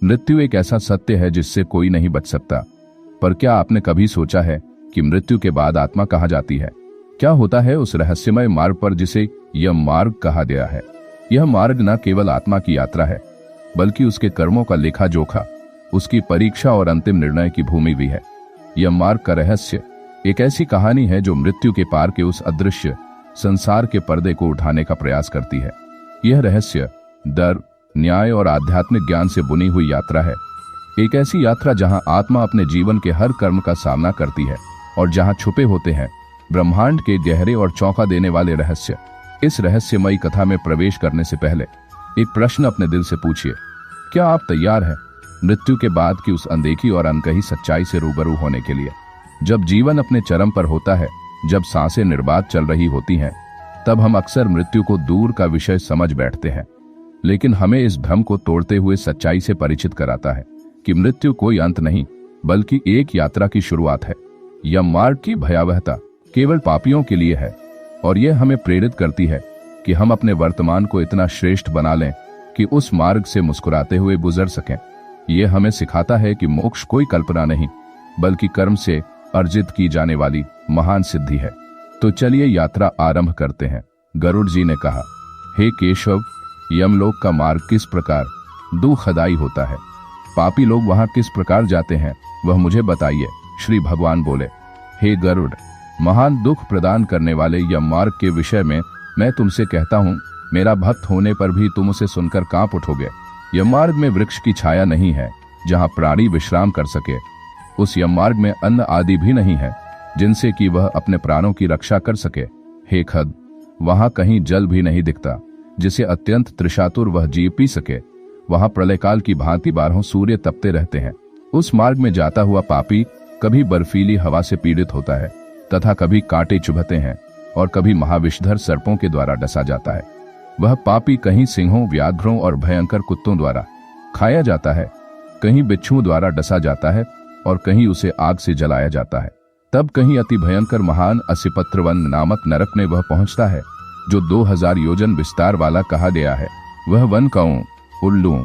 मृत्यु एक ऐसा सत्य है जिससे कोई नहीं बच सकता। पर क्या आपने कभी सोचा है कि मृत्यु के बाद आत्मा कहाँ जाती है? क्या होता है उस रहस्यमय मार्ग पर जिसे यम मार्ग कहा गया है? यह मार्ग न केवल आत्मा की यात्रा है, बल्कि उसके कर्मों का लेखा जोखा, उसकी परीक्षा और अंतिम निर्णय की भूमि भी है। यह मार्ग का रहस्य एक ऐसी कहानी है जो मृत्यु के पार के उस अदृश्य संसार के पर्दे को उठाने का प्रयास करती है। यह रहस्य डर, न्याय और आध्यात्मिक ज्ञान से बुनी हुई यात्रा है। एक ऐसी यात्रा जहां आत्मा अपने जीवन के हर कर्म का सामना करती है और जहां छुपे होते हैं ब्रह्मांड के गहरे और चौंका देने वाले रहस्य। इस रहस्यमयी कथा में प्रवेश करने से पहले एक प्रश्न अपने दिल से पूछिए, क्या आप तैयार हैं मृत्यु के बाद की उस अनदेखी और अनकही सच्चाई से रूबरू होने के लिए? जब जीवन अपने चरम पर होता है, जब सांसें निर्बाध चल रही होती हैं, तब हम अक्सर मृत्यु को दूर का विषय समझ बैठते हैं। लेकिन हमें इस भ्रम को तोड़ते हुए सच्चाई से परिचित कराता है कि मृत्यु कोई अंत नहीं, बल्कि एक यात्रा की शुरुआत है। यह मार्ग की भयावहता केवल पापियों के लिए है और यह हमें प्रेरित करती है कि हम अपने वर्तमान को इतना श्रेष्ठ बना लें कि उस मार्ग से मुस्कुराते हुए गुजर सकें। यह हमें सिखाता है कि मोक्ष कोई कल्पना नहीं, बल्कि कर्म से अर्जित की जाने वाली महान सिद्धि है। तो चलिए यात्रा आरंभ करते हैं। गरुड़ जी ने कहा, हे केशव, यमलोक का मार्ग किस प्रकार दुखदाई होता है? पापी लोग वहां किस प्रकार जाते हैं, वह मुझे बताइए। श्री भगवान बोले, हे गरुड़, महान दुख प्रदान करने वाले यम मार्ग के विषय में मैं तुमसे कहता हूँ, मेरा भक्त होने पर भी तुम उसे सुनकर कांप उठोगे। यम मार्ग में वृक्ष की छाया नहीं है जहाँ प्राणी विश्राम कर सके। उस यम मार्ग में अन्न आदि भी नहीं है जिनसे कि वह अपने प्राणों की रक्षा कर सके। हे खद, वहां कहीं जल भी नहीं दिखता जिसे अत्यंत तृषातुर वह जीव पी सके। वहां प्रलयकाल की भांति 12 सूर्य तपते रहते हैं। उस मार्ग में जाता हुआ पापी कभी बर्फीली हवा से पीड़ित होता है तथा कभी कांटे चुभते हैं और कभी महाविषधर सर्पों के द्वारा डसा जाता है। वह पापी कहीं सिंहों, व्याघ्रों और भयंकर कुत्तों द्वारा खाया जाता है, कहीं बिच्छुओं द्वारा डसा जाता है और कहीं उसे आग से जलाया जाता है। तब कहीं अति भयंकर महान असिपत्रवन नामक नरक में वह पहुंचता है, जो 2000 योजन विस्तार वाला कहा गया है। वह वन कौओं, उल्लुओं,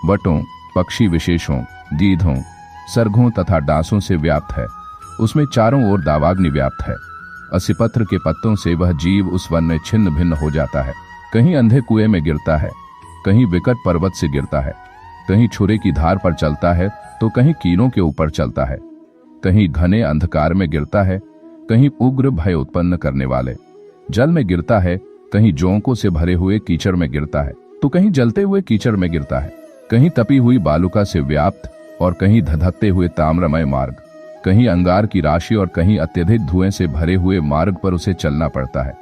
वटों, पक्षी विशेषों, गीधों, सर्गों तथा डांसों से व्याप्त है। उसमें चारों ओर दावाग्नि व्याप्त है। असिपत्र के पत्तों से वह जीव उस वन में छिन्न भिन्न हो जाता है। कहीं अंधे कुएं में गिरता है, कहीं विकट पर्वत से गिरता है, कहीं छुरे की धार पर चलता है तो कहीं कीलों के ऊपर चलता है, कहीं घने अंधकार में गिरता है, कहीं उग्र भय उत्पन्न करने वाले जल में गिरता है, कहीं जोंकों से भरे हुए कीचड़ में गिरता है तो कहीं जलते हुए कीचड़ में गिरता है, कहीं तपी हुई बालुका से व्याप्त और कहीं धधकते हुए ताम्रमय मार्ग, कहीं अंगार की राशि और कहीं अत्यधिक धुएं से भरे हुए मार्ग पर उसे चलना पड़ता है।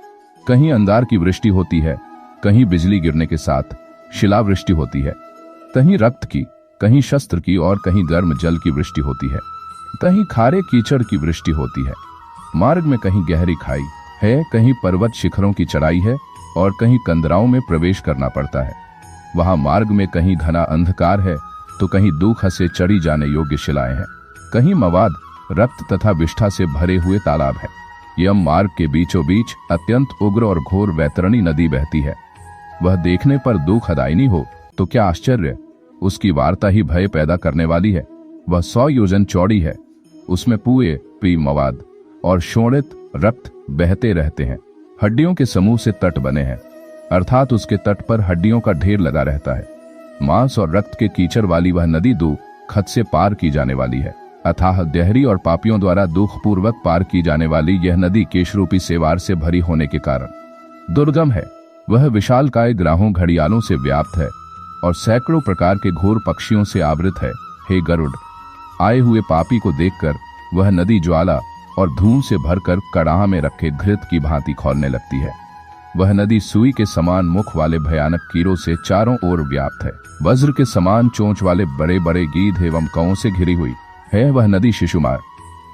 कहीं अंगार की वृष्टि होती है, कहीं बिजली गिरने के साथ शिलावृष्टि होती है, कहीं रक्त की, कहीं शस्त्र की और कहीं गर्म जल की वृष्टि होती है, कहीं खारे कीचड़ की वृष्टि होती है। मार्ग में कहीं गहरी खाई है, कहीं पर्वत शिखरों की चढ़ाई है और कहीं कंदराओं में प्रवेश करना पड़ता है। वहां मार्ग में कहीं घना अंधकार है तो कहीं दूख से चढ़ी जाने योग्य शिलाएं हैं, कहीं मवाद, रक्त तथा विष्ठा से भरे हुए तालाब है। यम मार्ग के बीचों बीच अत्यंत उग्र और घोर वैतरणी नदी बहती है। वह देखने पर दुखदायिनी हो तो क्या आश्चर्य, उसकी वार्ता ही भय पैदा करने वाली है। वह 100 योजन चौड़ी है, उसमें पुए, पी, मवाद और शोणित रक्त बहते रहते हैं। हड्डियों के समूह से तट बने हैं, अर्थात उसके तट पर हड्डियों का ढेर लगा रहता है। मांस और रक्त के कीचड़ वाली वह नदी दो खत से पार की जाने वाली है। अथाह गहरी और पापियों द्वारा दुखपूर्वक पार की जाने वाली यह नदी केशरूपी सेवार से भरी होने के कारण दुर्गम है। वह विशालकाय ग्राहों घड़ियालों से व्याप्त है और सैकड़ों प्रकार के घोर पक्षियों से आवृत है। हे गरुड़, आए हुए पापी को देखकर वह नदी ज्वाला और धूम से भरकर कड़ाह में रखे घृत की भांति खौलने लगती है। वह नदी सुई के समान मुख वाले भयानक कीड़ों से चारों ओर व्याप्त है। वज्र के समान चोंच वाले बड़े बड़े गीध एवं कौओं से घिरी हुई है। वह नदी शिशुमार,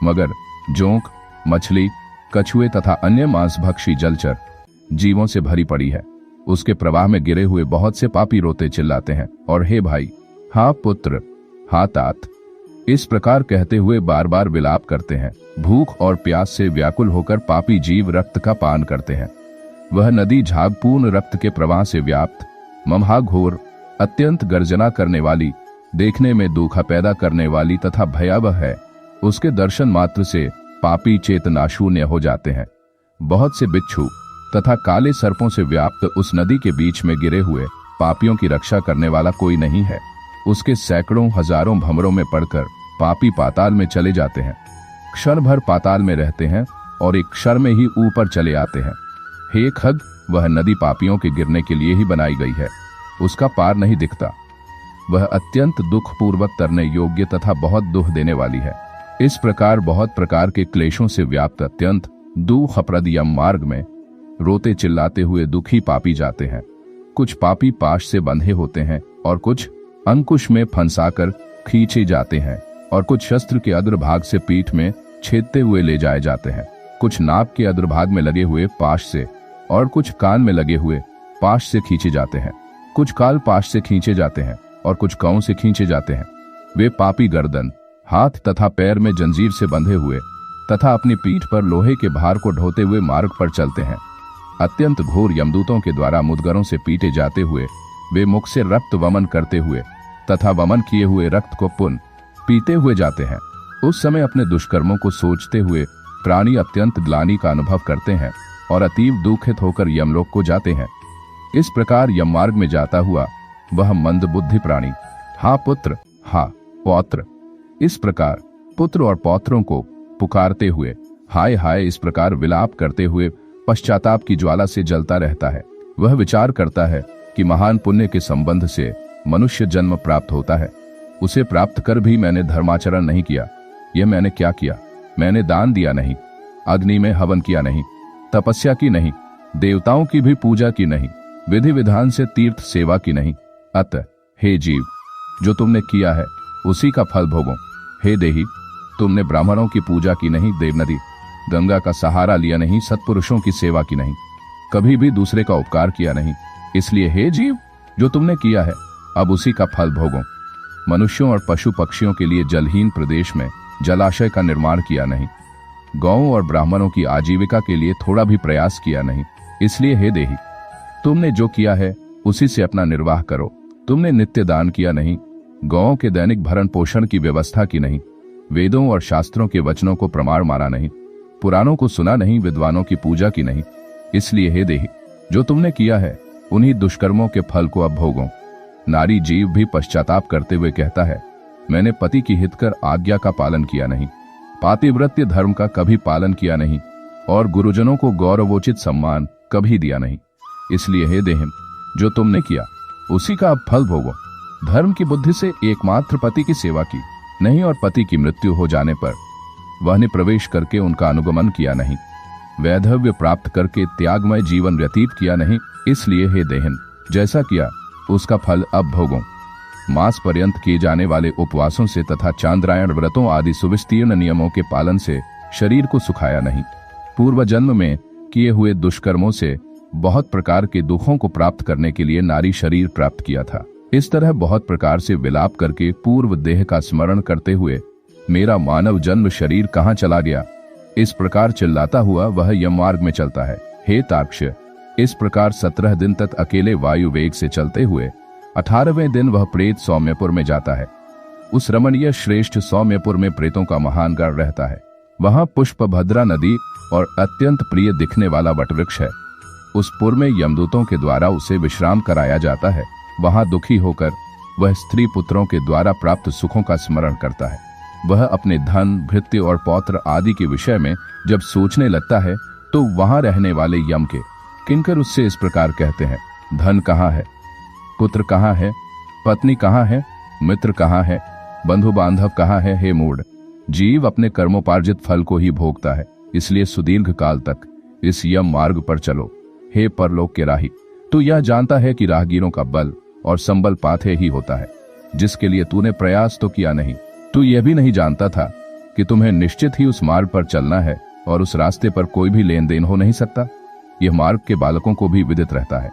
मगर, जोंक, मछली, कछुए तथा अन्य मांसभक्षी जलचर जीवों से भरी पड़ी है। उसके प्रवाह में गिरे हुए बहुत से पापी रोते चिल्लाते हैं और हे भाई, हाँ पुत्र, हाँ तात, इस प्रकार कहते हुए बार बार विलाप करते हैं। भूख और प्यास से व्याकुल होकर पापी जीव रक्त का पान करते हैं। वह नदी झागपूर्ण रक्त के प्रवाह से व्याप्त, ममहाघोर, अत्यंत गर्जना करने वाली देखने में दुख पैदा करने वाली तथा भयावह है। उसके दर्शन मात्र से पापी चेतनाशून्य हो जाते हैं। बहुत से बिच्छू तथा काले सर्पों से व्याप्त उस नदी के बीच में गिरे हुए पापियों की रक्षा करने वाला कोई नहीं है। उसके सैकड़ों हजारों भंवरों में पड़कर पापी पाताल में चले जाते हैं। क्षण भर पाताल में रहते हैं और एक क्षण में ही ऊपर चले आते हैं। हे खग, वह नदी पापियों के गिरने के लिए ही बनाई गई है। उसका पार नहीं दिखता। वह अत्यंत दुख पूर्वक तरने योग्य तथा बहुत दुख देने वाली है। इस प्रकार बहुत प्रकार के क्लेशों से व्याप्त अत्यंत दुखप्रद यम मार्ग में रोते चिल्लाते हुए दुखी पापी जाते हैं। कुछ पापी पाश से बंधे होते हैं और कुछ अंकुश में फंसाकर खींचे जाते हैं और कुछ शस्त्र के अग्रभाग से पीठ में छेदते हुए ले जाए जाते हैं। कुछ नाक के अग्रभाग में लगे हुए पाश से और कुछ कान में लगे हुए पाश से खींचे जाते हैं। कुछ काल पाश से खींचे जाते हैं और कुछ कौं से खींचे जाते हैं। वे पापी गर्दन, हाथ तथा पैर में जंजीर से बंधे हुए तथा अपनी पीठ पर लोहे के भार को ढोते हुए मार्ग पर चलते हैं। अत्यंत घोर यमदूतों के द्वारा मुदगरों से पीटे जाते हुए वे मुख से रक्त वमन करते हुए तथा वमन किए हुए रक्त को पुन पीते हुए जाते हैं। उस समय अपने दुष्कर्मों को सोचते हुए प्राणी अत्यंत ग्लानि का अनुभव करते हैं और अतीव दुखित होकर यमलोक को जाते हैं। इस प्रकार यम मार्ग में जाता हुआ वह मंद बुद्धि प्राणी हा पुत्र, हा पौत्र, इस प्रकार पुत्र और पौत्रों को पुकारते हुए हाय हाय इस प्रकार विलाप करते हुए पश्चाताप की ज्वाला से जलता रहता है। वह विचार करता है कि महान पुण्य के संबंध से मनुष्य जन्म प्राप्त होता है। उसे प्राप्त कर भी मैंने धर्माचरण नहीं किया। यह मैंने क्या किया? मैंने दान दिया नहीं, अग्नि में हवन किया नहीं, तपस्या की नहीं, देवताओं की भी पूजा की नहीं, विधि विधान से तीर्थ सेवा की नहीं। अतः हे जीव, जो तुमने किया है उसी का फल भोगो। हे देही, तुमने ब्राह्मणों की पूजा की नहीं, देवनदी गंगा का सहारा लिया नहीं, सत्पुरुषों की सेवा की नहीं, कभी भी दूसरे का उपकार किया नहीं। इसलिए हे जीव, जो तुमने किया है अब उसी का फल भोगो। मनुष्यों और पशु पक्षियों के लिए जलहीन प्रदेश में जलाशय का निर्माण किया नहीं, गौओं और ब्राह्मणों की आजीविका के लिए थोड़ा भी प्रयास किया नहीं। इसलिए हे देही, तुमने जो किया है उसी से अपना निर्वाह करो। तुमने नित्य दान किया नहीं, गौओं के दैनिक भरण पोषण की व्यवस्था की नहीं, वेदों और शास्त्रों के वचनों को प्रमाण माना नहीं, पुराणों को सुना नहीं, विद्वानों की पूजा की नहीं। इसलिए हे देही, जो तुमने किया है उन्हीं दुष्कर्मों के फल को अब भोगो। नारी जीव भी पश्चाताप करते हुए कहता है, मैंने पति की हितकर आज्ञा का पालन किया नहीं, पातिव्रत्य धर्म का कभी पालन किया नहीं और गुरुजनों को गौरवोचित सम्मान कभी दिया नहीं। इसलिए हे देहिन, जो तुमने किया उसी का अब फल भोगो। धर्म की बुद्धि से एकमात्र पति की सेवा की नहीं और पति की मृत्यु हो जाने पर वह ने प्रवेश करके उनका अनुगमन किया नहीं, वैधव्य प्राप्त करके त्यागमय जीवन व्यतीत किया नहीं। इसलिए हे देहिन, जैसा किया उसका फल अब भोगो। मास पर्यंत किए जाने वाले उपवासों से तथा चांद्रायण व्रतों आदि सुविस्तीर्ण नियमों के पालन से शरीर को सुखाया नहीं। पूर्व जन्म में किए हुए दुष्कर्मों से बहुत प्रकार के दुखों को प्राप्त करने के लिए नारी शरीर प्राप्त किया था। इस तरह बहुत प्रकार से विलाप करके पूर्व देह का स्मरण करते हुए मेरा मानव जन्म शरीर कहाँ चला गया, इस प्रकार चिल्लाता हुआ वह यम मार्ग में चलता है। हे तार्क्ष, इस प्रकार 17 दिन तक अकेले वायु वेग से चलते हुए 18वें दिन वह प्रेत सौम्यपुर में जाता है। उस रमणीय श्रेष्ठ सौम्यपुर में प्रेतों का महान गण रहता है। वहां पुष्पभद्रा नदी और अत्यंत प्रिय दिखने वाला वटवृक्ष है। उस पुर में यमदूतों के द्वारा उसे विश्राम कराया जाता है। वहां दुखी होकर वह स्त्री पुत्रों के द्वारा प्राप्त सुखों का स्मरण करता है। वह अपने धन, भृत्य और पौत्र आदि के विषय में जब सोचने लगता है तो वहां रहने वाले यम के किंकर उससे इस प्रकार कहते हैं, धन कहाँ है, पुत्र कहाँ है, पत्नी कहाँ है, मित्र कहाँ है, बंधु बांधव कहाँ है। हे मूढ़, जीव अपने कर्मोपार्जित फल को ही भोगता है। इसलिए सुदीर्घ काल तक इस यम मार्ग पर चलो। हे परलोक के राही, तू यह जानता है कि राहगीरों का बल और संबल पाथे ही होता है, जिसके लिए तूने प्रयास तो किया नहीं। तू यह भी नहीं जानता था कि तुम्हें निश्चित ही उस मार्ग पर चलना है और उस रास्ते पर कोई भी लेन देन हो नहीं सकता। यह मार्ग के बालकों को भी विदित रहता है।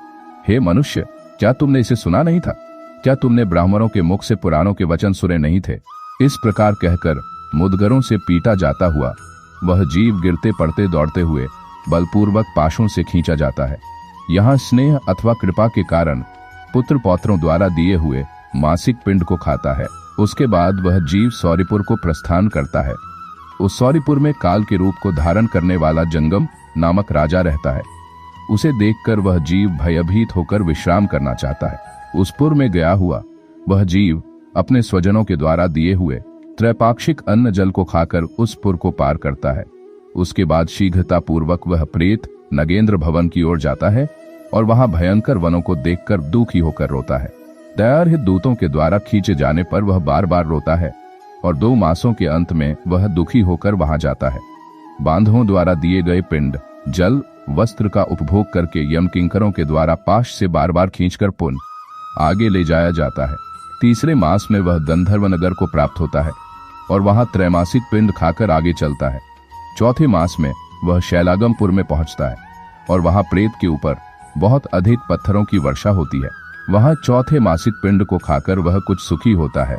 हे मनुष्य, क्या तुमने इसे सुना नहीं था? क्या तुमने ब्राह्मणों के मुख से पुराणों के वचन सुने नहीं थे? इस प्रकार कहकर मुदगरों से पीटा जाता हुआ वह जीव गिरते पड़ते दौड़ते हुए बलपूर्वक पाशों से खींचा जाता है। यहाँ स्नेह अथवा कृपा के कारण पुत्र पौत्रों द्वारा दिए हुए मासिक पिंड को खाता है। उसके बाद वह जीव सौरिपुर को प्रस्थान करता है। उस सौरिपुर में काल के रूप को धारण करने वाला जंगम नामक राजा रहता है। उसे देखकर वह जीव भयभीत होकर विश्राम करना चाहता है। उस पुर में गया हुआ वह जीव अपने स्वजनों के द्वारा दिए हुए त्रैपाक्षिक अन्न जल को खाकर उस पुर को पार करता है। उसके बाद शीघ्रता पूर्वक वह प्रेत नगेंद्र भवन की ओर जाता है और वहां भयंकर वनों को देखकर दुखी होकर रोता है। दयारहित दूतों के द्वारा खींचे जाने पर वह बार बार रोता है और 2 मासों के अंत में वह दुखी होकर वहां जाता है। बांधवों द्वारा दिए गए पिंड, जल, वस्त्र का उपभोग करके यम किंकरों के द्वारा पाश से बार बार खींचकर पुनः आगे ले जाया जाता है। 3 मास में वह गंधर्व नगर को प्राप्त होता है और वहां त्रैमासिक पिंड खाकर आगे चलता है। 4 मास में वह शैलागमपुर में पहुंचता है और वहां प्रेत के ऊपर बहुत अधिक पत्थरों की वर्षा होती है। वहां 4 मासिक पिंड को खाकर वह कुछ सुखी होता है।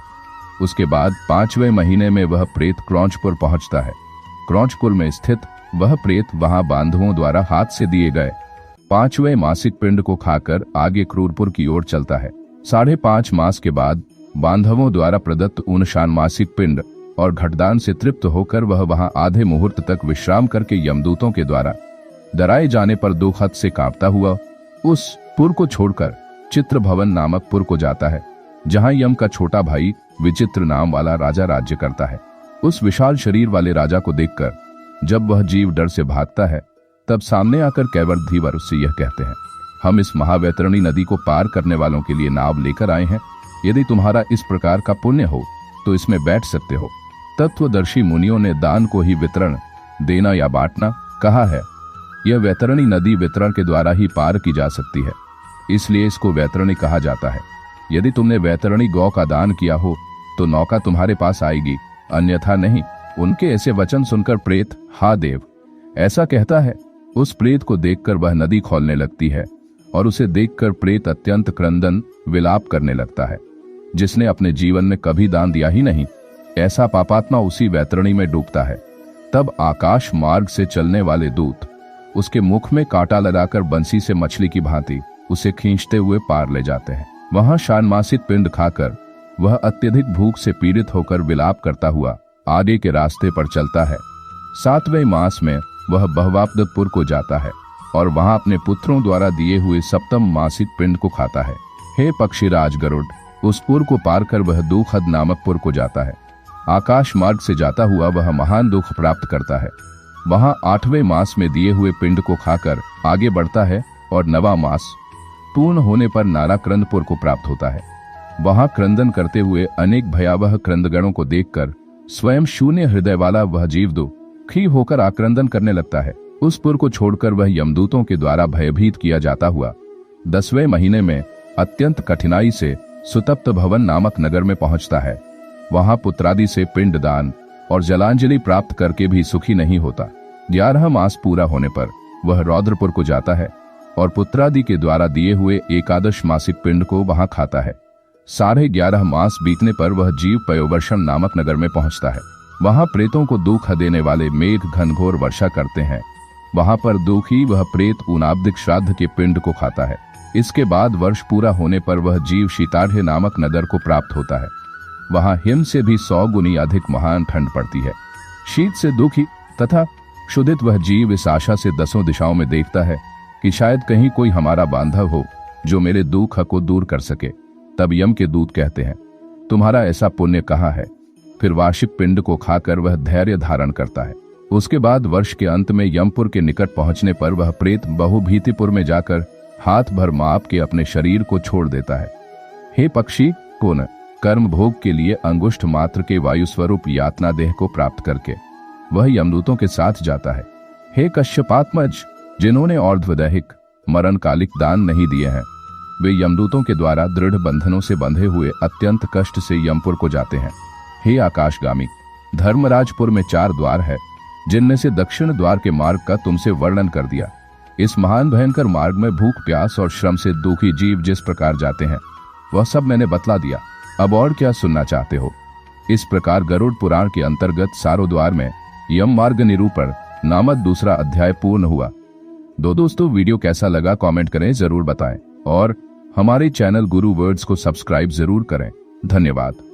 उसके बाद 5वें महीने में वह प्रेत क्रौंचपुर पहुंचता है। क्रौंचपुर में स्थित वह प्रेत वहां बांधवों द्वारा हाथ से दिए गए 5वें मासिक पिंड को खाकर आगे क्रूरपुर की ओर चलता है। 5.5 मास के बाद बांधवों द्वारा प्रदत्त 59 मासिक पिंड और घटदान से तृप्त होकर वह वहां आधे मुहूर्त तक विश्राम करके यमदूतों के द्वारा डराए जाने पर दुखद से कांपता हुआ उस पुर को छोड़कर चित्र भवन नामक पुर को जाता है, जहां यम का छोटा भाई विचित्र नाम वाला राजा राज्य करता है। उस विशाल शरीर वाले राजा को देखकर जब वह जीव डर से भागता है, तब सामने आकर कैवर्धीवर उससे यह कहते हैं, हम इस महावैतरणी नदी को पार करने वालों के लिए नाव लेकर आए हैं। यदि तुम्हारा इस प्रकार का पुण्य हो तो इसमें बैठ सकते हो। तत्वदर्शी मुनियों ने दान को ही वितरण, देना या बांटना कहा है। यह वैतरणी नदी वितरण के द्वारा ही पार की जा सकती है, इसलिए इसको वैतरणी कहा जाता है। यदि तुमने वैतरणी गौ का दान किया हो तो नौका तुम्हारे पास आएगी, अन्यथा नहीं। उनके ऐसे वचन सुनकर प्रेत, हा देव, ऐसा कहता है। उस प्रेत को देखकर वह नदी खोलने लगती है और उसे देखकर प्रेत अत्यंत क्रंदन विलाप करने लगता है। जिसने अपने जीवन में कभी दान दिया ही नहीं, ऐसा पापात्मा उसी वैतरणी में डूबता है। तब आकाश मार्ग से चलने वाले दूत उसके मुख में कांटा लगाकर बंसी से मछली की भांति उसे खींचते हुए पार ले जाते हैं। वहां षाण्मासिक पिंड खाकर वह अत्यधिक भूख से पीड़ित होकर विलाप करता हुआ आगे के रास्ते पर चलता है। 7वें मास में वह बहवापदपुर को जाता है और वहां अपने पुत्रों द्वारा दिए हुए 7म मासिक पिंड को खाता है। हे पक्षीराज गरुड़, उस पुर को पार कर वह दुखद नामक पुर को जाता है। आकाश मार्ग से जाता हुआ वह महान दुख प्राप्त करता है। वहां 8वें मास में दिए हुए पिंड को खाकर आगे बढ़ता है और 9वां मास पूर्ण होने पर नाराक्रंदपुर को प्राप्त होता है। वहां क्रंदन करते हुए अनेक भयावह क्रंदगणों को देखकर स्वयं शून्य हृदय वाला वह जीव दुखी होकर आक्रंदन करने लगता है। उस पुर को छोड़कर वह यमदूतों के द्वारा भयभीत किया जाता हुआ 10वें महीने में अत्यंत कठिनाई से सुतप्त भवन नामक नगर में पहुंचता है। वहां पुत्रादि से पिंड दान और जलांजलि प्राप्त करके भी सुखी नहीं होता। 11 मास पूरा होने पर वह रौद्रपुर को जाता है और पुत्रादि के द्वारा दिए हुए 11 मासिक पिंड को वहां खाता है। 11.5 मास बीतने पर वह जीव पयोवर्षण नामक नगर में पहुंचता है। वहां प्रेतों को दुख देने वाले मेघ घनघोर वर्षा करते हैं। वहां पर दुखी वह प्रेत ऊनाब्दिक श्राद्ध के पिंड को खाता है। इसके बाद वर्ष पूरा होने पर वह जीव शीताढ़ नामक नगर को प्राप्त होता है। वहां हिम से भी 100 गुनी अधिक महान ठंड पड़ती है। शीत से दुखी तथा क्षुधित वह जीव इस आशा से 10 दिशाओं में देखता है कि शायद कहीं कोई हमारा बांधव हो जो मेरे दुख को दूर कर सके। तब यम के दूत कहते हैं, तुम्हारा ऐसा पुण्य कहाँ है? फिर वार्षिक पिंड को खाकर वह धैर्य धारण करता है। उसके बाद वर्ष के अंत में यमपुर के निकट पहुंचने पर वह प्रेत बहुभीतिपुर में जाकर हाथ भर माप के अपने शरीर को छोड़ देता है। हे पक्षी, कौन कर्म भोग के लिए अंगुष्ठ मात्र के वायु स्वरूप यातना देह को प्राप्त करके वह यमदूतों के साथ जाता है। हे कश्यपात्मज, जिन्होंने और्ध्वदैहिक मरणकालिक दान नहीं दिए हैं, वे यमदूतों के द्वारा दृढ़ बंधनों से बंधे हुए अत्यंत कष्ट से यमपुर को जाते हैं। हे आकाशगामी, धर्मराजपुर में 4 द्वार है, जिनमें से दक्षिण द्वार के मार्ग का तुमसे वर्णन कर दिया। इस महान भयंकर मार्ग में भूख, प्यास और श्रम से दुखी जीव जिस प्रकार जाते हैं वह सब मैंने बतला दिया। अब और क्या सुनना चाहते हो? इस प्रकार गरुड़ पुराण के अंतर्गत सारोद्वार में यम मार्ग निरूपण नामक दूसरा अध्याय पूर्ण हुआ। दोस्तों, वीडियो कैसा लगा कमेंट करें, जरूर बताएं और हमारे चैनल गुरु वर्ड्स को सब्सक्राइब जरूर करें। धन्यवाद।